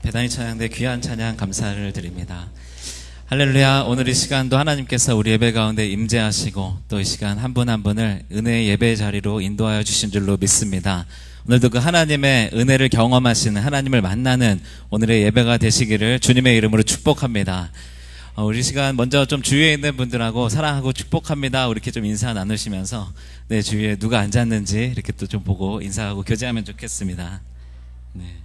배단위 찬양대 귀한 찬양 감사를 드립니다. 할렐루야. 오늘 이 시간도 하나님께서 우리 예배 가운데 임재하시고 또 이 시간 한 분 한 분을 은혜의 예배 자리로 인도하여 주신 줄로 믿습니다. 오늘도 그 하나님의 은혜를 경험하시는, 하나님을 만나는 오늘의 예배가 되시기를 주님의 이름으로 축복합니다. 우리 시간 먼저 좀 주위에 있는 분들하고 사랑하고 축복합니다 이렇게 좀 인사 나누시면서 내 주위에 누가 앉았는지 이렇게 또 좀 보고 인사하고 교제하면 좋겠습니다. 네.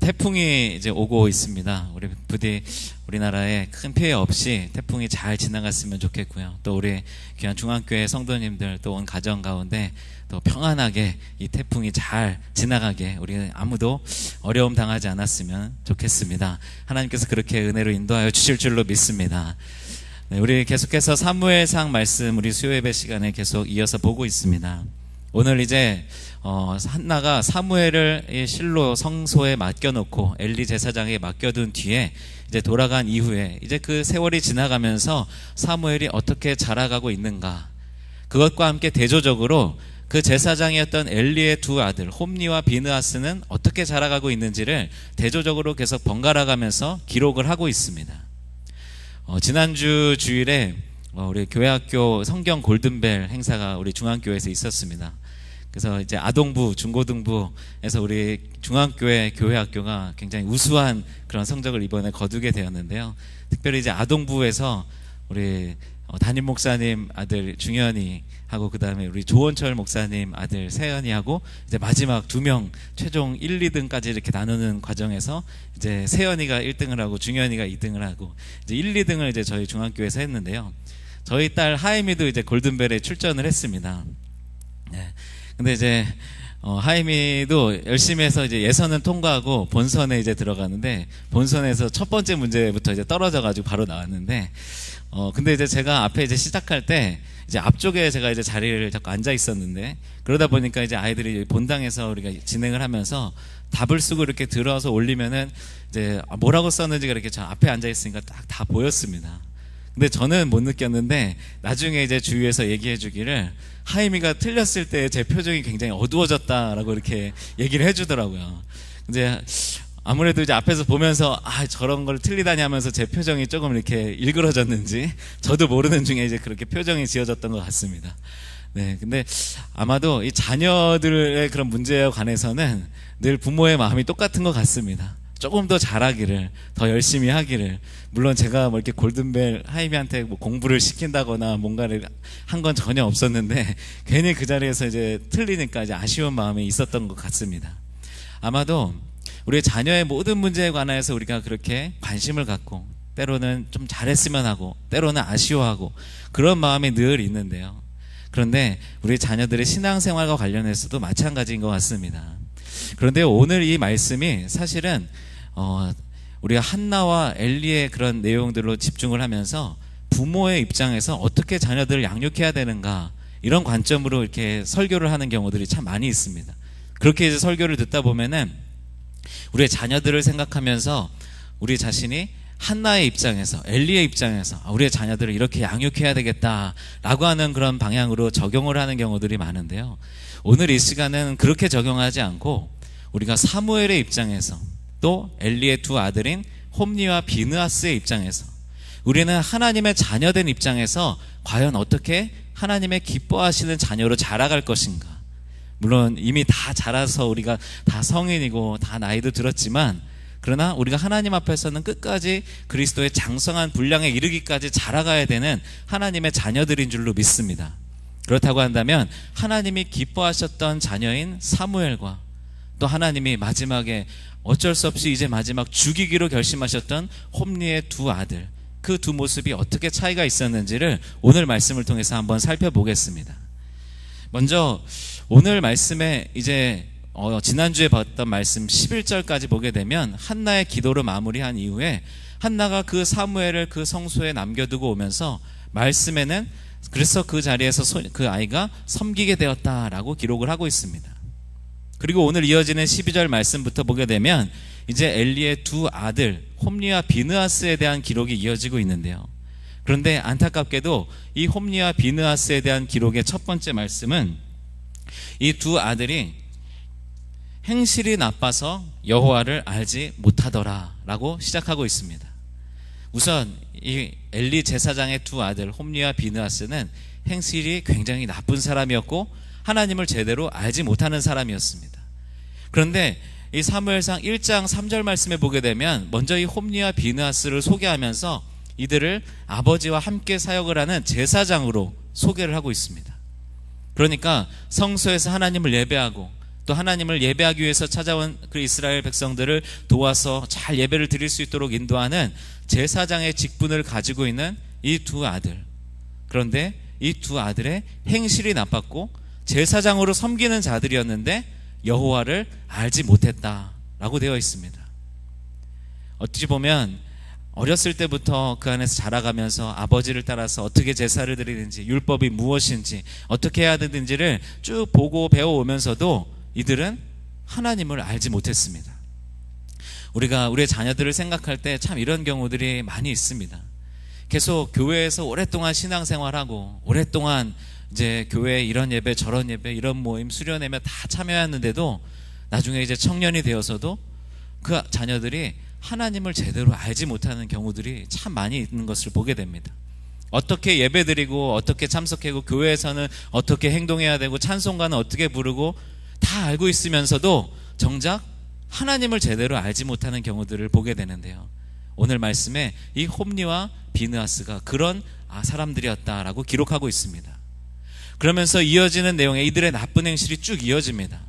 태풍이 이제 오고 있습니다. 우리 부디 우리나라에 큰 피해 없이 태풍이 잘 지나갔으면 좋겠고요. 또 우리 귀한 중앙교회 성도님들 또 온 가정 가운데 또 평안하게 이 태풍이 잘 지나가게 우리 아무도 어려움 당하지 않았으면 좋겠습니다. 하나님께서 그렇게 은혜로 인도하여 주실 줄로 믿습니다. 네, 우리 계속해서 사무엘상 말씀 우리 수요예배 시간에 계속 이어서 보고 있습니다. 오늘 이제 한나가 사무엘을 실로 성소에 맡겨놓고 엘리 제사장에게 맡겨둔 뒤에 이제 돌아간 이후에 이제 그 세월이 지나가면서 사무엘이 어떻게 자라가고 있는가, 그것과 함께 대조적으로 그 제사장이었던 엘리의 두 아들 홈니와 비느하스는 어떻게 자라가고 있는지를 대조적으로 계속 번갈아가면서 기록을 하고 있습니다. 지난주 주일에 우리 교회학교 성경 골든벨 행사가 우리 중앙교회에서 있었습니다. 그래서 이제 아동부, 중고등부에서 우리 중앙교회 교회학교가 굉장히 우수한 그런 성적을 이번에 거두게 되었는데요. 특별히 이제 아동부에서 우리 담임 목사님 아들 중현이 하고, 그 다음에 우리 조원철 목사님 아들 세연이 하고, 이제 마지막 2명 최종 1, 2등까지 이렇게 나누는 과정에서 이제 세연이가 1등을 하고 중현이가 2등을 하고 이제 1, 2등을 이제 저희 중앙교회에서 했는데요. 저희 딸 하임이도 이제 골든벨에 출전을 했습니다. 네. 근데 이제 하임이도 열심히 해서 이제 예선은 통과하고 본선에 이제 들어가는데, 본선에서 첫 번째 문제부터 이제 떨어져가지고 바로 나왔는데, 근데 이제 제가 앞에 이제 시작할 때 이제 앞쪽에 제가 이제 자리를 자꾸 앉아 있었는데, 그러다 보니까 이제 아이들이 본당에서 우리가 진행을 하면서 답을 쓰고 이렇게 들어서 올리면은 이제 뭐라고 썼는지가 이렇게 저 앞에 앉아 있으니까 딱 다 보였습니다. 근데 저는 못 느꼈는데 나중에 이제 주위에서 얘기해 주기를 하임이가 틀렸을 때 제 표정이 굉장히 어두워졌다라고 이렇게 얘기를 해주더라고요. 이제 아무래도 이제 앞에서 보면서 저런 걸 틀리다니 하면서 제 표정이 조금 이렇게 일그러졌는지 저도 모르는 중에 이제 그렇게 표정이 지어졌던 것 같습니다. 네, 근데 아마도 이 자녀들의 그런 문제에 관해서는 늘 부모의 마음이 똑같은 것 같습니다. 조금 더 잘하기를, 더 열심히 하기를. 물론 제가 뭐 이렇게 골든벨 하임이한테 뭐 공부를 시킨다거나 뭔가를 한 건 전혀 없었는데 괜히 그 자리에서 이제 틀리니까 이제 아쉬운 마음이 있었던 것 같습니다. 아마도 우리 자녀의 모든 문제에 관해서 우리가 그렇게 관심을 갖고 때로는 좀 잘했으면 하고 때로는 아쉬워하고 그런 마음이 늘 있는데요. 그런데 우리 자녀들의 신앙생활과 관련해서도 마찬가지인 것 같습니다. 그런데 오늘 이 말씀이 사실은 우리가 한나와 엘리의 그런 내용들로 집중을 하면서 부모의 입장에서 어떻게 자녀들을 양육해야 되는가, 이런 관점으로 이렇게 설교를 하는 경우들이 참 많이 있습니다. 그렇게 이제 설교를 듣다 보면은 우리의 자녀들을 생각하면서 우리 자신이 한나의 입장에서, 엘리의 입장에서 우리의 자녀들을 이렇게 양육해야 되겠다라고 하는 그런 방향으로 적용을 하는 경우들이 많은데요. 오늘 이 시간은 그렇게 적용하지 않고 우리가 사무엘의 입장에서 또 엘리의 두 아들인 홈니와 비느하스의 입장에서 우리는 하나님의 자녀된 입장에서 과연 어떻게 하나님의 기뻐하시는 자녀로 자라갈 것인가. 물론 이미 다 자라서 우리가 다 성인이고 다 나이도 들었지만, 그러나 우리가 하나님 앞에서는 끝까지 그리스도의 장성한 분량에 이르기까지 자라가야 되는 하나님의 자녀들인 줄로 믿습니다. 그렇다고 한다면 하나님이 기뻐하셨던 자녀인 사무엘과 또 하나님이 마지막에 어쩔 수 없이 이제 마지막 죽이기로 결심하셨던 홈니의 두 아들, 그 두 모습이 어떻게 차이가 있었는지를 오늘 말씀을 통해서 한번 살펴보겠습니다. 먼저 오늘 말씀에 이제 지난주에 봤던 말씀 11절까지 보게 되면 한나의 기도로 마무리한 이후에 한나가 그 사무엘을 그 성소에 남겨두고 오면서 말씀에는 그래서 그 자리에서 그 아이가 섬기게 되었다라고 기록을 하고 있습니다. 그리고 오늘 이어지는 12절 말씀부터 보게 되면 이제 엘리의 두 아들 홈니와 비느하스에 대한 기록이 이어지고 있는데요. 그런데 안타깝게도 이 홈니와 비느하스에 대한 기록의 첫 번째 말씀은 이 두 아들이 행실이 나빠서 여호와를 알지 못하더라 라고 시작하고 있습니다. 우선 이 엘리 제사장의 두 아들 홈리와 비느하스는 행실이 굉장히 나쁜 사람이었고 하나님을 제대로 알지 못하는 사람이었습니다. 그런데 이 사무엘상 1장 3절 말씀에 보게 되면 먼저 이 홈리와 비느하스를 소개하면서 이들을 아버지와 함께 사역을 하는 제사장으로 소개를 하고 있습니다. 그러니까 성소에서 하나님을 예배하고 또 하나님을 예배하기 위해서 찾아온 그 이스라엘 백성들을 도와서 잘 예배를 드릴 수 있도록 인도하는 제사장의 직분을 가지고 있는 이 두 아들. 그런데 이 두 아들의 행실이 나빴고 제사장으로 섬기는 자들이었는데 여호와를 알지 못했다라고 되어 있습니다. 어찌 보면 어렸을 때부터 그 안에서 자라가면서 아버지를 따라서 어떻게 제사를 드리는지, 율법이 무엇인지, 어떻게 해야 되는지를 쭉 보고 배워오면서도 이들은 하나님을 알지 못했습니다. 우리가 우리의 자녀들을 생각할 때 참 이런 경우들이 많이 있습니다. 계속 교회에서 오랫동안 신앙생활하고 오랫동안 이제 교회에 이런 예배 저런 예배 이런 모임 수련회에 다 참여했는데도 나중에 이제 청년이 되어서도 그 자녀들이 하나님을 제대로 알지 못하는 경우들이 참 많이 있는 것을 보게 됩니다. 어떻게 예배드리고 어떻게 참석하고 교회에서는 어떻게 행동해야 되고 찬송가는 어떻게 부르고 다 알고 있으면서도 정작 하나님을 제대로 알지 못하는 경우들을 보게 되는데요. 오늘 말씀에 이 홈리와 비느하스가 그런 사람들이었다라고 기록하고 있습니다. 그러면서 이어지는 내용에 이들의 나쁜 행실이 쭉 이어집니다.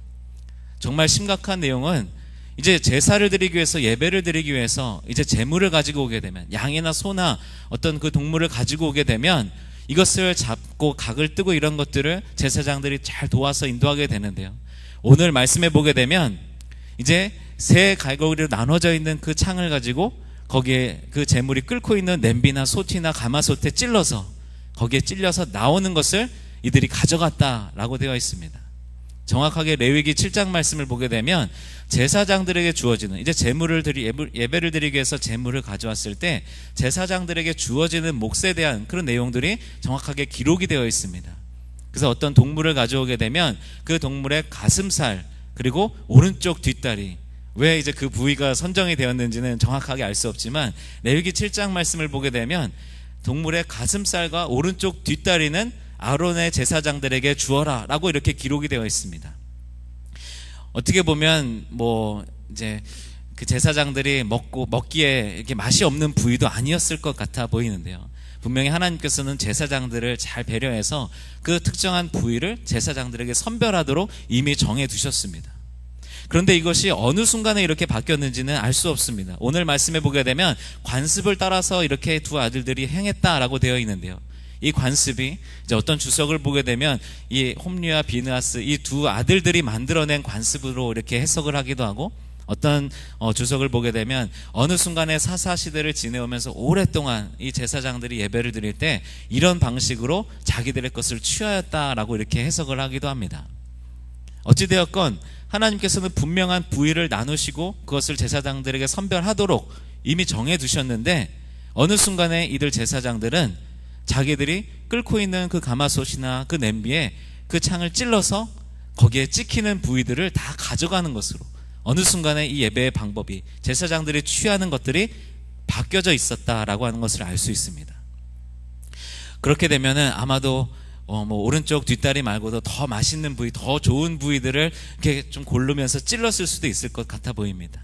정말 심각한 내용은 이제 제사를 드리기 위해서 예배를 드리기 위해서 이제 제물을 가지고 오게 되면 양이나 소나 어떤 그 동물을 가지고 오게 되면 이것을 잡고 각을 뜨고 이런 것들을 제사장들이 잘 도와서 인도하게 되는데요. 오늘 말씀해 보게 되면 이제 세 갈고리로 나눠져 있는 그 창을 가지고 거기에 그 제물이 끓고 있는 냄비나 소티나 가마솥에 찔러서 거기에 찔려서 나오는 것을 이들이 가져갔다라고 되어 있습니다. 정확하게 레위기 7장 말씀을 보게 되면 제사장들에게 주어지는 이제 예배를 드리기 위해서 제물을 가져왔을 때 제사장들에게 주어지는 몫에 대한 그런 내용들이 정확하게 기록이 되어 있습니다. 그래서 어떤 동물을 가져오게 되면 그 동물의 가슴살 그리고 오른쪽 뒷다리, 왜 이제 그 부위가 선정이 되었는지는 정확하게 알 수 없지만 레위기 7장 말씀을 보게 되면 동물의 가슴살과 오른쪽 뒷다리는 아론의 제사장들에게 주어라 라고 이렇게 기록이 되어 있습니다. 어떻게 보면 이제 그 제사장들이 먹기에 이렇게 맛이 없는 부위도 아니었을 것 같아 보이는데요. 분명히 하나님께서는 제사장들을 잘 배려해서 그 특정한 부위를 제사장들에게 선별하도록 이미 정해 두셨습니다. 그런데 이것이 어느 순간에 이렇게 바뀌었는지는 알 수 없습니다. 오늘 말씀해 보게 되면 관습을 따라서 이렇게 두 아들들이 행했다라고 되어 있는데요. 이 관습이 이제 어떤 주석을 보게 되면 이 홈리와 비느하스 이 두 아들들이 만들어낸 관습으로 이렇게 해석을 하기도 하고, 어떤 주석을 보게 되면 어느 순간에 사사시대를 지내오면서 오랫동안 이 제사장들이 예배를 드릴 때 이런 방식으로 자기들의 것을 취하였다라고 이렇게 해석을 하기도 합니다. 어찌되었건 하나님께서는 분명한 부위를 나누시고 그것을 제사장들에게 선별하도록 이미 정해두셨는데 어느 순간에 이들 제사장들은 자기들이 끓고 있는 그 가마솥이나 그 냄비에 그 창을 찔러서 거기에 찍히는 부위들을 다 가져가는 것으로 어느 순간에 이 예배의 방법이 제사장들이 취하는 것들이 바뀌어져 있었다라고 하는 것을 알 수 있습니다. 그렇게 되면은 아마도 오른쪽 뒷다리 말고도 더 맛있는 부위, 더 좋은 부위들을 이렇게 좀 고르면서 찔렀을 수도 있을 것 같아 보입니다.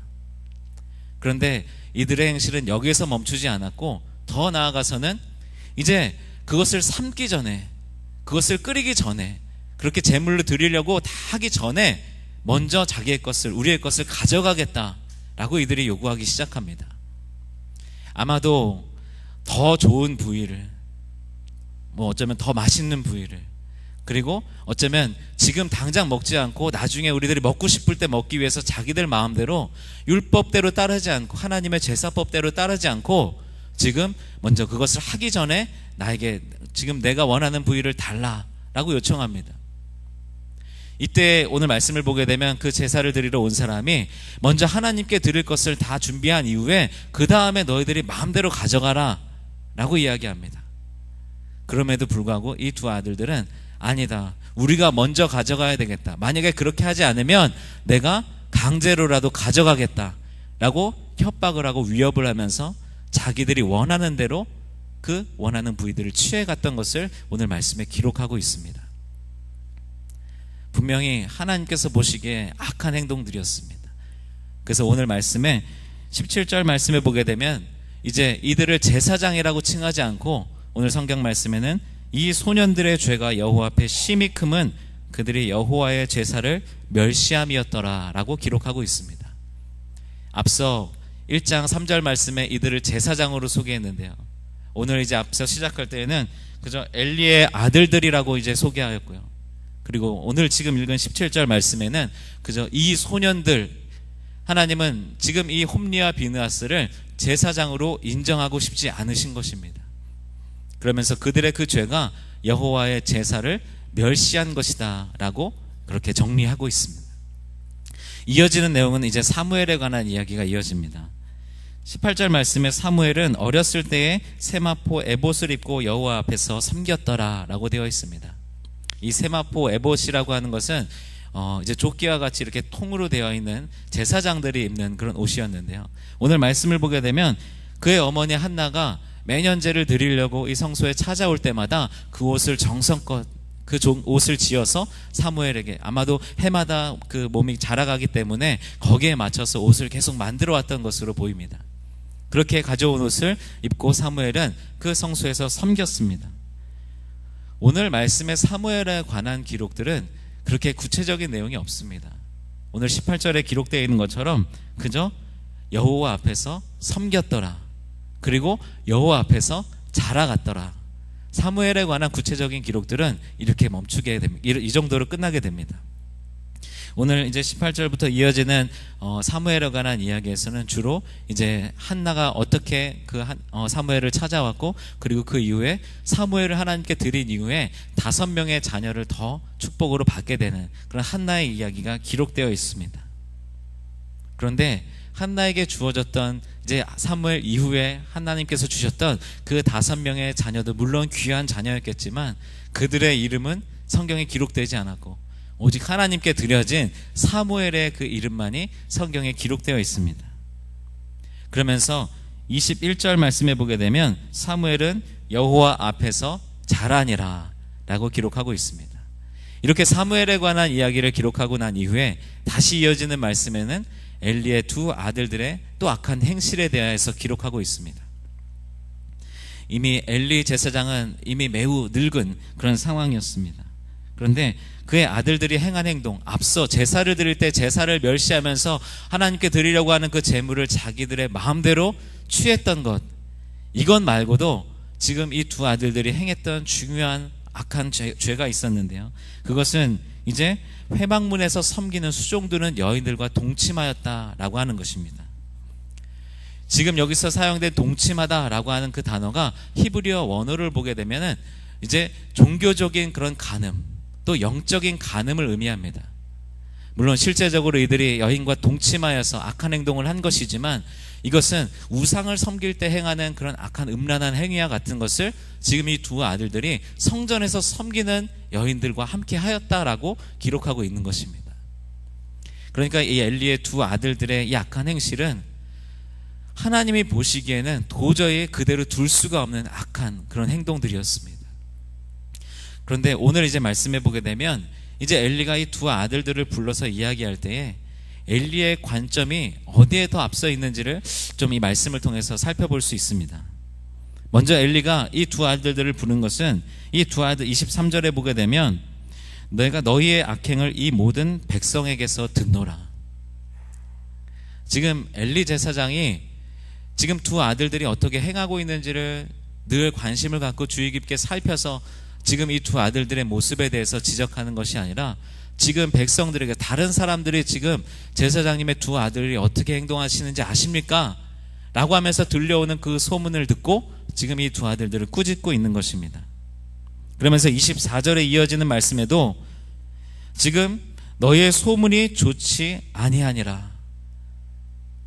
그런데 이들의 행실은 여기에서 멈추지 않았고 더 나아가서는 이제 그것을 삶기 전에, 그것을 끓이기 전에, 그렇게 제물로 드리려고 다 하기 전에 먼저 자기의 것을, 우리의 것을 가져가겠다라고 이들이 요구하기 시작합니다. 아마도 더 좋은 부위를, 어쩌면 더 맛있는 부위를, 그리고 어쩌면 지금 당장 먹지 않고 나중에 우리들이 먹고 싶을 때 먹기 위해서 자기들 마음대로 율법대로 따르지 않고 하나님의 제사법대로 따르지 않고 지금 먼저 그것을 하기 전에 나에게 지금 내가 원하는 부위를 달라라고 요청합니다. 이때 오늘 말씀을 보게 되면 그 제사를 드리러 온 사람이 먼저 하나님께 드릴 것을 다 준비한 이후에 그 다음에 너희들이 마음대로 가져가라 라고 이야기합니다. 그럼에도 불구하고 이 두 아들들은 아니다, 우리가 먼저 가져가야 되겠다, 만약에 그렇게 하지 않으면 내가 강제로라도 가져가겠다라고 협박을 하고 위협을 하면서 자기들이 원하는 대로 그 원하는 부위들을 취해갔던 것을 오늘 말씀에 기록하고 있습니다. 분명히 하나님께서 보시기에 악한 행동들이었습니다. 그래서 오늘 말씀에 17절 말씀에 보게 되면 이제 이들을 제사장이라고 칭하지 않고 오늘 성경 말씀에는 이 소년들의 죄가 여호와 앞에 심히 크면 그들이 여호와의 제사를 멸시함이었더라 라고 기록하고 있습니다. 앞서 1장 3절 말씀에 이들을 제사장으로 소개했는데요, 오늘 이제 앞서 시작할 때에는 그저 엘리의 아들들이라고 이제 소개하였고요, 그리고 오늘 지금 읽은 17절 말씀에는 그저 이 소년들, 하나님은 지금 이 홈리와 비느하스를 제사장으로 인정하고 싶지 않으신 것입니다. 그러면서 그들의 그 죄가 여호와의 제사를 멸시한 것이다 라고 그렇게 정리하고 있습니다. 이어지는 내용은 이제 사무엘에 관한 이야기가 이어집니다. 18절 말씀에 사무엘은 어렸을 때에 세마포 에봇을 입고 여호와 앞에서 섬겼더라 라고 되어 있습니다. 이 세마포 에봇이라고 하는 것은 이제 조끼와 같이 이렇게 통으로 되어 있는 제사장들이 입는 그런 옷이었는데요, 오늘 말씀을 보게 되면 그의 어머니 한나가 매년제를 드리려고 이 성소에 찾아올 때마다 그 옷을 정성껏 그 옷을 지어서 사무엘에게, 아마도 해마다 그 몸이 자라가기 때문에 거기에 맞춰서 옷을 계속 만들어 왔던 것으로 보입니다. 그렇게 가져온 옷을 입고 사무엘은 그 성소에서 섬겼습니다. 오늘 말씀의 사무엘에 관한 기록들은 그렇게 구체적인 내용이 없습니다. 오늘 18절에 기록되어 있는 것처럼 그저 여호와 앞에서 섬겼더라, 그리고 여호와 앞에서 자라갔더라. 사무엘에 관한 구체적인 기록들은 이렇게 멈추게 됩니다. 이 정도로 끝나게 됩니다. 오늘 이제 18절부터 이어지는 사무엘에 관한 이야기에서는 주로 이제 한나가 어떻게 사무엘을 찾아왔고, 그리고 그 이후에 사무엘을 하나님께 드린 이후에 5명의 자녀를 더 축복으로 받게 되는 그런 한나의 이야기가 기록되어 있습니다. 그런데 한나에게 주어졌던 이제 사무엘 이후에 하나님께서 주셨던 그 5명의 자녀도 물론 귀한 자녀였겠지만 그들의 이름은 성경에 기록되지 않았고 오직 하나님께 드려진 사무엘의 그 이름만이 성경에 기록되어 있습니다. 그러면서 21절 말씀해 보게 되면 사무엘은 여호와 앞에서 자라니라 라고 기록하고 있습니다. 이렇게 사무엘에 관한 이야기를 기록하고 난 이후에 다시 이어지는 말씀에는 엘리의 2 아들들의 또 악한 행실에 대해서 기록하고 있습니다. 이미 엘리 제사장은 이미 매우 늙은 그런 상황이었습니다. 그런데 그의 아들들이 행한 행동, 앞서 제사를 드릴 때 제사를 멸시하면서 하나님께 드리려고 하는 그 제물을 자기들의 마음대로 취했던 것, 이것 말고도 지금 이 2 아들들이 행했던 중요한 악한 죄가 있었는데요, 그것은 이제 회막문에서 섬기는 수종드는 여인들과 동침하였다라고 하는 것입니다. 지금 여기서 사용된 동침하다라고 하는 그 단어가 히브리어 원어를 보게 되면은 이제 종교적인 그런 간음, 또 영적인 간음을 의미합니다. 물론 실제적으로 이들이 여인과 동침하여서 악한 행동을 한 것이지만 이것은 우상을 섬길 때 행하는 그런 악한 음란한 행위와 같은 것을 지금 이 2 아들들이 성전에서 섬기는 여인들과 함께 하였다라고 기록하고 있는 것입니다. 그러니까 이 엘리의 2 아들들의 이 악한 행실은 하나님이 보시기에는 도저히 그대로 둘 수가 없는 악한 그런 행동들이었습니다. 그런데 오늘 이제 말씀해 보게 되면 이제 엘리가 이 2 아들들을 불러서 이야기할 때에 엘리의 관점이 어디에 더 앞서 있는지를 좀 이 말씀을 통해서 살펴볼 수 있습니다. 먼저 엘리가 이 2 아들들을 부른 것은 이 2 아들 23절에 보게 되면 내가 너희의 악행을 이 모든 백성에게서 듣노라. 지금 엘리 제사장이 지금 2 아들들이 어떻게 행하고 있는지를 늘 관심을 갖고 주의 깊게 살펴서 지금 이 2 아들들의 모습에 대해서 지적하는 것이 아니라 지금 백성들에게, 다른 사람들이 지금 제사장님의 2 아들이 어떻게 행동하시는지 아십니까? 라고 하면서 들려오는 그 소문을 듣고 지금 이 2 아들들을 꾸짖고 있는 것입니다. 그러면서 24절에 이어지는 말씀에도 지금 너희의 소문이 좋지 아니하니라.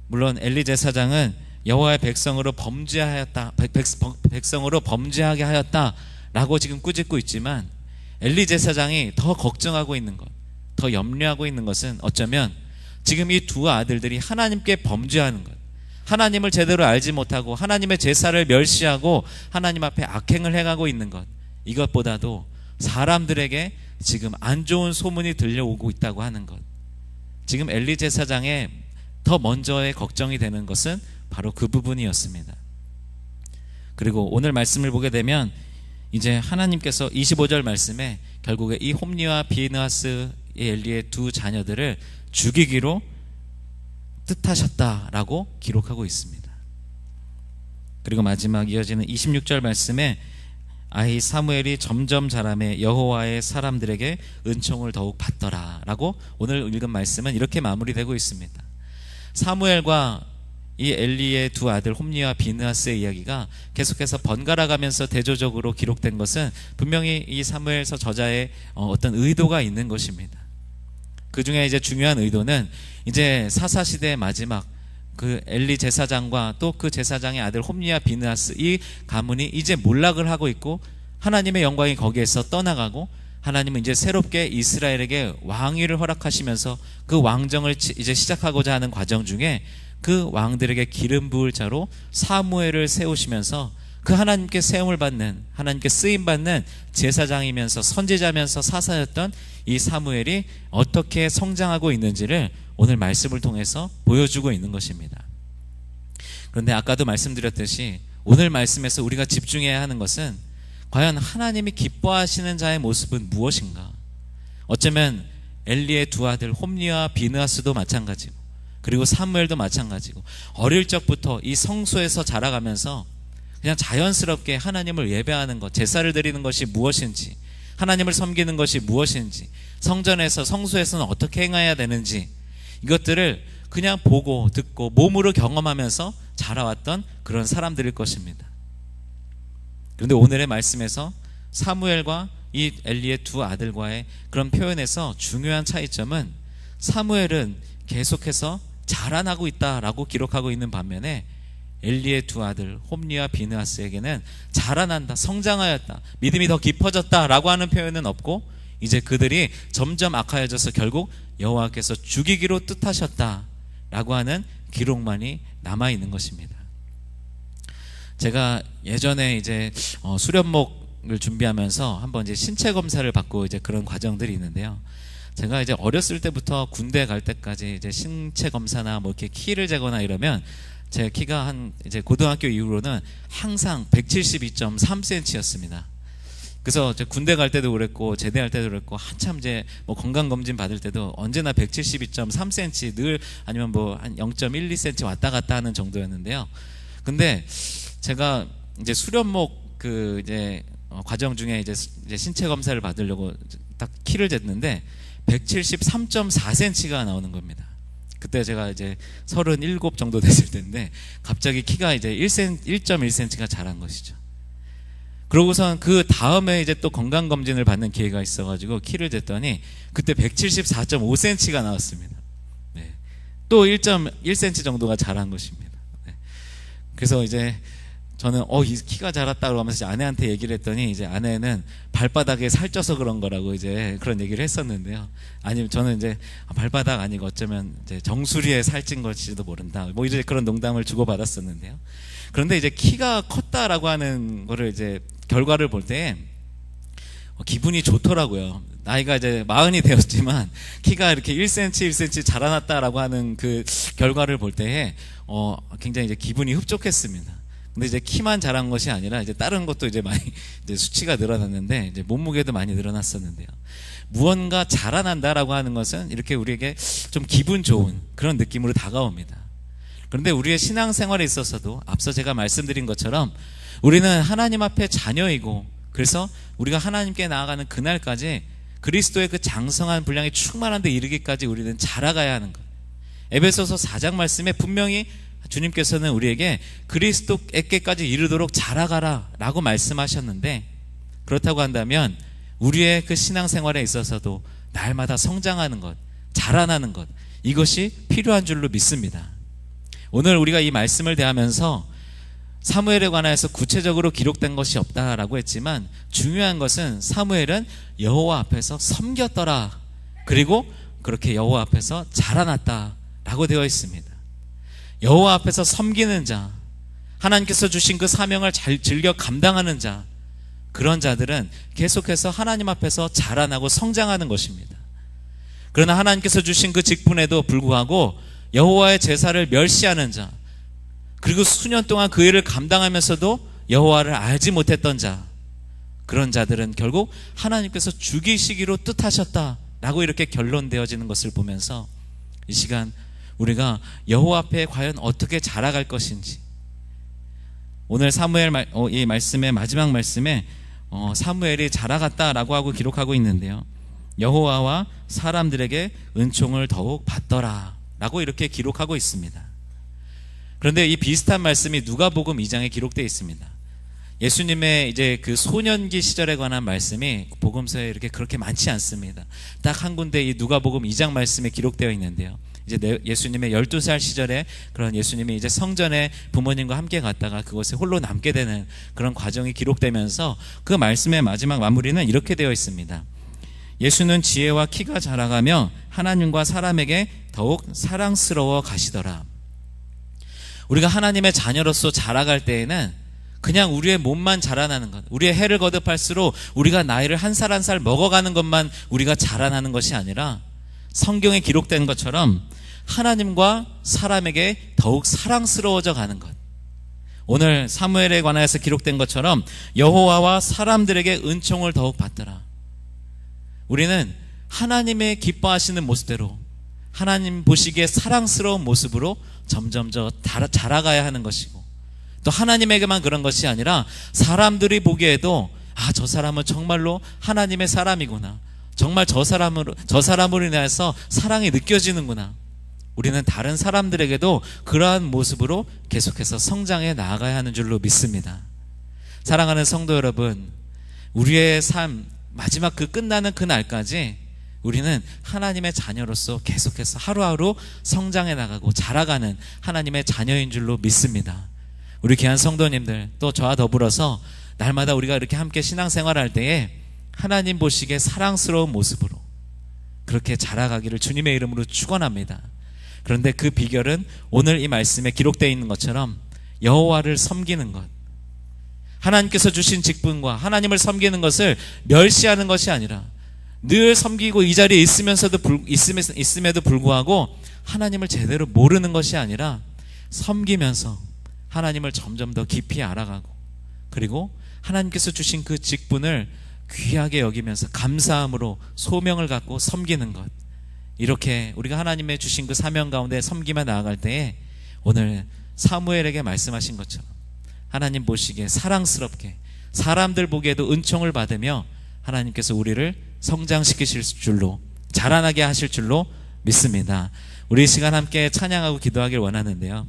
물론 엘리 제사장은 여호와의 백성으로 범죄하였다, 백성으로 범죄하게 하였다 라고 지금 꾸짖고 있지만 엘리 제사장이 더 걱정하고 있는 것, 더 염려하고 있는 것은 어쩌면 지금 이 두 아들들이 하나님께 범죄하는 것, 하나님을 제대로 알지 못하고 하나님의 제사를 멸시하고 하나님 앞에 악행을 행하고 있는 것, 이것보다도 사람들에게 지금 안 좋은 소문이 들려오고 있다고 하는 것, 지금 엘리 제사장의 더 먼저의 걱정이 되는 것은 바로 그 부분이었습니다. 그리고 오늘 말씀을 보게 되면 이제 하나님께서 25절 말씀에 결국에 이 홈리와 비느하스 엘리의 두 자녀들을 죽이기로 뜻하셨다라고 기록하고 있습니다. 그리고 마지막 이어지는 26절 말씀에 아이 사무엘이 점점 자라매 여호와의 사람들에게 은총을 더욱 받더라 라고 오늘 읽은 말씀은 이렇게 마무리되고 있습니다. 사무엘과 이 엘리의 두 아들 홈리와 비느하스의 이야기가 계속해서 번갈아 가면서 대조적으로 기록된 것은 분명히 이 사무엘서 저자의 어떤 의도가 있는 것입니다. 그 중에 이제 중요한 의도는 이제 사사시대의 마지막 그 엘리 제사장과 또 그 제사장의 아들 홈리와 비느하스 이 가문이 이제 몰락을 하고 있고 하나님의 영광이 거기에서 떠나가고 하나님은 이제 새롭게 이스라엘에게 왕위를 허락하시면서 그 왕정을 이제 시작하고자 하는 과정 중에 그 왕들에게 기름 부을 자로 사무엘을 세우시면서 그 하나님께 세움을 받는, 하나님께 쓰임 받는 제사장이면서 선지자면서 사사였던 이 사무엘이 어떻게 성장하고 있는지를 오늘 말씀을 통해서 보여주고 있는 것입니다. 그런데 아까도 말씀드렸듯이 오늘 말씀에서 우리가 집중해야 하는 것은 과연 하나님이 기뻐하시는 자의 모습은 무엇인가? 어쩌면 엘리의 두 아들 홈리와 비느하스도 마찬가지고 그리고 사무엘도 마찬가지고 어릴 적부터 이 성소에서 자라가면서 그냥 자연스럽게 하나님을 예배하는 것, 제사를 드리는 것이 무엇인지, 하나님을 섬기는 것이 무엇인지, 성전에서 성소에서는 어떻게 행해야 되는지, 이것들을 그냥 보고 듣고 몸으로 경험하면서 자라왔던 그런 사람들일 것입니다. 그런데 오늘의 말씀에서 사무엘과 이 엘리의 두 아들과의 그런 표현에서 중요한 차이점은 사무엘은 계속해서 자라나고 있다라고 기록하고 있는 반면에 엘리의 두 아들 홈리와 비느하스에게는 자라난다, 성장하였다, 믿음이 더 깊어졌다라고 하는 표현은 없고 이제 그들이 점점 악하여져서 결국 여호와께서 죽이기로 뜻하셨다라고 하는 기록만이 남아있는 것입니다. 제가 예전에 이제 수련목을 준비하면서 한번 이제 신체 검사를 받고 이제 그런 과정들이 있는데요. 제가 이제 어렸을 때부터 군대 갈 때까지 이제 신체 검사나 뭐 이렇게 키를 재거나 이러면 제 키가 한 이제 고등학교 이후로는 항상 172.3cm였습니다. 그래서 군대 갈 때도 그랬고 제대할 때도 그랬고 한참 이제 뭐 건강검진 받을 때도 언제나 172.3cm 늘 아니면 뭐 한 0.12cm 왔다 갔다 하는 정도였는데요. 근데 제가 이제 수련목 그 이제 과정 중에 이제 신체 검사를 받으려고 딱 키를 쟀는데 173.4cm가 나오는 겁니다. 그때 제가 이제 37 정도 됐을 텐데 갑자기 키가 이제 1.1cm가 자란 것이죠. 그러고선 그 다음에 이제 또 건강검진을 받는 기회가 있어가지고 키를 쟀더니 그때 174.5cm가 나왔습니다. 네. 또 1.1cm 정도가 자란 것입니다. 네. 그래서 이제 저는 이 키가 자랐다고 하면서 아내한테 얘기를 했더니 이제 아내는 발바닥에 살쪄서 그런 거라고 이제 그런 얘기를 했었는데요. 아니면 저는 이제 발바닥 아니고 어쩌면 이제 정수리에 살찐 것일지도 모른다. 뭐 이제 그런 농담을 주고받았었는데요. 그런데 이제 키가 컸다라고 하는 거를 이제 결과를 볼 때 기분이 좋더라고요. 나이가 이제 40이 되었지만 키가 이렇게 1cm 자라났다라고 하는 그 결과를 볼 때에 굉장히 이제 기분이 흡족했습니다. 근데 이제 키만 자란 것이 아니라 이제 다른 것도 이제 많이 이제 수치가 늘어났는데 이제 몸무게도 많이 늘어났었는데요. 무언가 자라난다라고 하는 것은 이렇게 우리에게 좀 기분 좋은 그런 느낌으로 다가옵니다. 그런데 우리의 신앙생활에 있어서도 앞서 제가 말씀드린 것처럼 우리는 하나님 앞에 자녀이고 그래서 우리가 하나님께 나아가는 그날까지 그리스도의 그 장성한 분량이 충만한 데 이르기까지 우리는 자라가야 하는 것. 에베소서 4장 말씀에 분명히 주님께서는 우리에게 그리스도에게까지 이르도록 자라가라 라고 말씀하셨는데 그렇다고 한다면 우리의 그 신앙생활에 있어서도 날마다 성장하는 것, 자라나는 것 이것이 필요한 줄로 믿습니다. 오늘 우리가 이 말씀을 대하면서 사무엘에 관하여서 구체적으로 기록된 것이 없다라고 했지만 중요한 것은 사무엘은 여호와 앞에서 섬겼더라 그리고 그렇게 여호와 앞에서 자라났다라고 되어 있습니다. 여호와 앞에서 섬기는 자, 하나님께서 주신 그 사명을 잘 즐겨 감당하는 자, 그런 자들은 계속해서 하나님 앞에서 자라나고 성장하는 것입니다. 그러나 하나님께서 주신 그 직분에도 불구하고 여호와의 제사를 멸시하는 자, 그리고 수년 동안 그 일을 감당하면서도 여호와를 알지 못했던 자, 그런 자들은 결국 하나님께서 죽이시기로 뜻하셨다라고 이렇게 결론되어지는 것을 보면서 이 시간 우리가 여호와 앞에 과연 어떻게 자라갈 것인지, 오늘 사무엘 이 말씀의 마지막 말씀에 사무엘이 자라갔다라고 하고 기록하고 있는데요, 여호와와 사람들에게 은총을 더욱 받더라 라고 이렇게 기록하고 있습니다. 그런데 이 비슷한 말씀이 누가복음 2장에 기록되어 있습니다. 예수님의 이제 그 소년기 시절에 관한 말씀이 복음서에 이렇게 그렇게 많지 않습니다. 딱 한 군데 이 누가복음 2장 말씀에 기록되어 있는데요, 이제 예수님의 12살 시절에 그런 예수님이 이제 성전에 부모님과 함께 갔다가 그곳에 홀로 남게 되는 그런 과정이 기록되면서 그 말씀의 마지막 마무리는 이렇게 되어 있습니다. 예수는 지혜와 키가 자라가며 하나님과 사람에게 더욱 사랑스러워 가시더라. 우리가 하나님의 자녀로서 자라갈 때에는 그냥 우리의 몸만 자라나는 것, 우리의 해를 거듭할수록 우리가 나이를 한 살 한 살 먹어가는 것만 우리가 자라나는 것이 아니라 성경에 기록된 것처럼 하나님과 사람에게 더욱 사랑스러워져 가는 것, 오늘 사무엘에 관하여서 기록된 것처럼 여호와와 사람들에게 은총을 더욱 받더라. 우리는 하나님의 기뻐하시는 모습대로 하나님 보시기에 사랑스러운 모습으로 점점 자라가야 하는 것이고, 또 하나님에게만 그런 것이 아니라 사람들이 보기에도 저 사람은 정말로 하나님의 사람이구나, 정말 저 사람으로 인해서 사랑이 느껴지는구나, 우리는 다른 사람들에게도 그러한 모습으로 계속해서 성장해 나아가야 하는 줄로 믿습니다. 사랑하는 성도 여러분, 우리의 삶 마지막 그 끝나는 그날까지 우리는 하나님의 자녀로서 계속해서 하루하루 성장해 나가고 자라가는 하나님의 자녀인 줄로 믿습니다. 우리 귀한 성도님들, 또 저와 더불어서 날마다 우리가 이렇게 함께 신앙생활할 때에 하나님 보시기에 사랑스러운 모습으로 그렇게 자라가기를 주님의 이름으로 축원합니다. 그런데 그 비결은 오늘 이 말씀에 기록되어 있는 것처럼 여호와를 섬기는 것, 하나님께서 주신 직분과 하나님을 섬기는 것을 멸시하는 것이 아니라 늘 섬기고 이 자리에 있음에도 불구하고 하나님을 제대로 모르는 것이 아니라 섬기면서 하나님을 점점 더 깊이 알아가고, 그리고 하나님께서 주신 그 직분을 귀하게 여기면서 감사함으로 소명을 갖고 섬기는 것, 이렇게 우리가 하나님의 주신 그 사명 가운데 섬기며 나아갈 때에 오늘 사무엘에게 말씀하신 것처럼 하나님 보시기에 사랑스럽게, 사람들 보기에도 은총을 받으며 하나님께서 우리를 성장시키실 줄로, 자라나게 하실 줄로 믿습니다. 우리 이 시간 함께 찬양하고 기도하길 원하는데요,